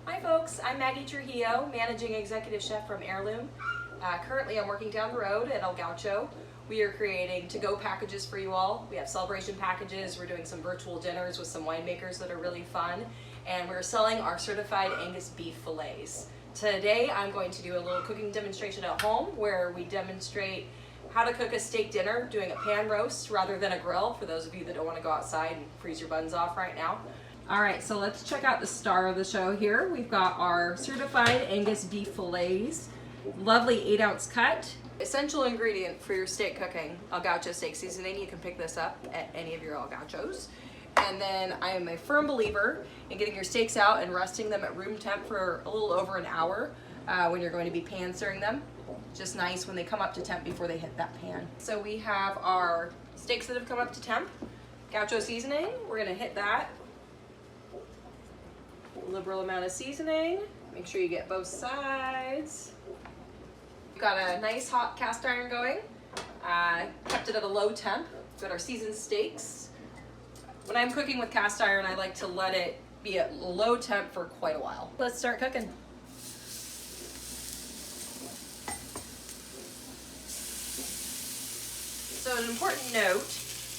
Hi folks, I'm Maggie Trujillo, Managing Executive Chef from Aerlume. Currently I'm working down the road at El Gaucho. We are creating to-go packages for you all. We have celebration packages, we're doing some virtual dinners with some winemakers that are really fun, and we're selling our Certified Angus Beef fillets. Today I'm going to do a little cooking demonstration at home where we demonstrate how to cook a steak dinner doing a pan roast rather than a grill, for those of you that don't want to go outside and freeze your buns off right now. Alright, so let's check out the star of the show here. We've got our Certified Angus Beef fillets, lovely 8-ounce cut. Essential ingredient for your steak cooking, El Gaucho steak seasoning. You can pick this up at any of your El Gauchos. And then I am a firm believer in getting your steaks out and resting them at room temp for a little over an hour when you're going to be pan searing them. Just nice when they come up to temp before they hit that pan. So we have our steaks that have come up to temp, Gaucho seasoning. We're going to hit that. Liberal amount of seasoning. Make sure you get both sides. We've got a nice hot cast iron going. Kept it at a low temp. We've got our seasoned steaks. When I'm cooking with cast iron, I like to let it be at low temp for quite a while. Let's start cooking. So an important note,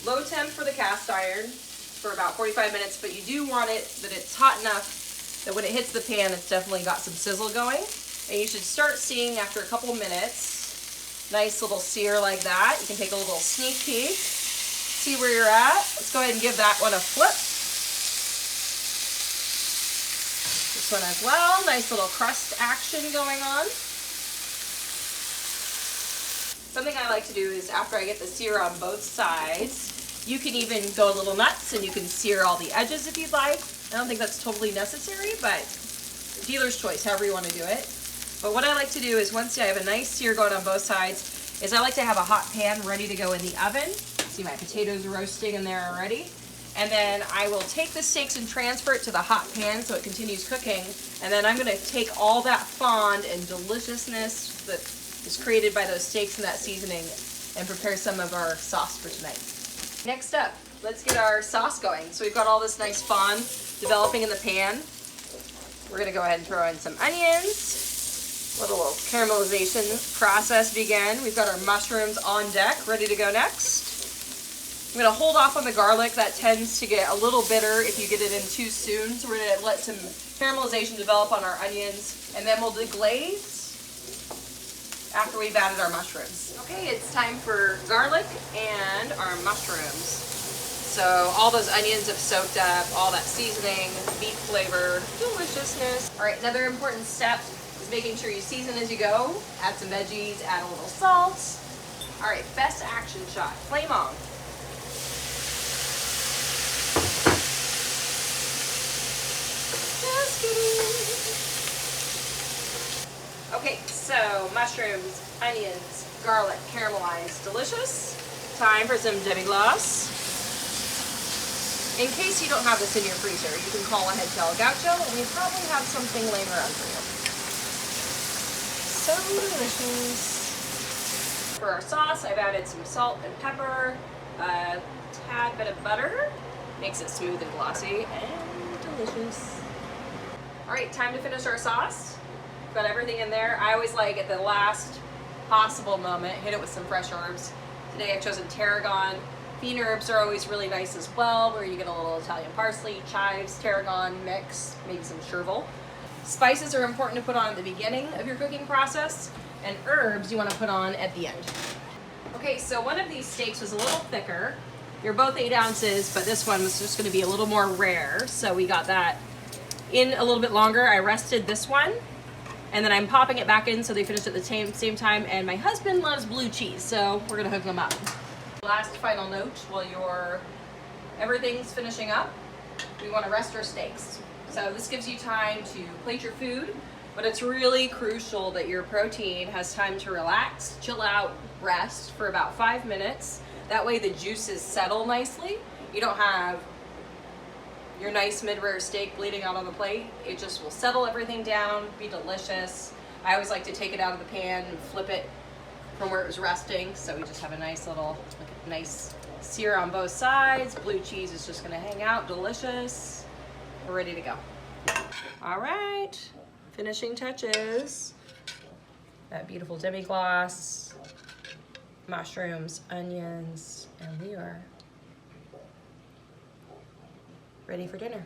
low temp for the cast iron for about 45 minutes, but you do want it that it's hot enough that when it hits the pan, it's definitely got some sizzle going. And you should start seeing after a couple minutes, nice little sear like that. You can take a little sneak peek, see where you're at. Let's go ahead and give that one a flip. This one as well, nice little crust action going on. Something I like to do is after I get the sear on both sides, you can even go a little nuts and you can sear all the edges if you'd like. I don't think that's totally necessary, but dealer's choice, however you want to do it. But what I like to do is once I have a nice sear going on both sides, is I like to have a hot pan ready to go in the oven. See, my potatoes are roasting in there already. And then I will take the steaks and transfer it to the hot pan so it continues cooking. And then I'm going to take all that fond and deliciousness that is created by those steaks and that seasoning and prepare some of our sauce for tonight. Next up, let's get our sauce going. So we've got all this nice fond developing in the pan. We're going to go ahead and throw in some onions. Let a little caramelization process begin. We've got our mushrooms on deck, ready to go next. I'm going to hold off on the garlic. That tends to get a little bitter if you get it in too soon. So we're going to let some caramelization develop on our onions, and then we'll deglaze after we've added our mushrooms. Okay, it's time for garlic and our mushrooms. So all those onions have soaked up, all that seasoning, beef flavor, deliciousness. All right, another important step is making sure you season as you go. Add some veggies, add a little salt. All right, best action shot, flame on. Just kidding. Okay, so mushrooms, onions, garlic, caramelized, delicious. Time for some demi-glace. In case you don't have this in your freezer, you can call ahead to El Gaucho and we probably have something laying around for you. So delicious. For our sauce, I've added some salt and pepper, a tad bit of butter. Makes it smooth and glossy and delicious. All right, time to finish our sauce. Got everything in there. I always like at the last possible moment, hit it with some fresh herbs. Today I've chosen tarragon. Bean herbs are always really nice as well, where you get a little Italian parsley, chives, tarragon mix, maybe some chervil. Spices are important to put on at the beginning of your cooking process, and herbs you want to put on at the end. Okay, so one of these steaks was a little thicker. They're both 8 ounces, but this one was just going to be a little more rare, so we got that in a little bit longer. I rested this one, and then I'm popping it back in so they finish at the same time, and my husband loves blue cheese, so we're going to hook them up. Last final note, while everything's finishing up, we want to rest our steaks. So this gives you time to plate your food, but it's really crucial that your protein has time to relax, chill out, rest for about 5 minutes. That way the juices settle nicely. You don't have your nice mid-rare steak bleeding out on the plate. It just will settle everything down, be delicious. I always like to take it out of the pan and flip it from where it was resting, so we just have a nice little, nice sear on both sides. Blue cheese is just gonna hang out, delicious. We're ready to go. All right, finishing touches. That beautiful demi-glace, mushrooms, onions, and we are ready for dinner.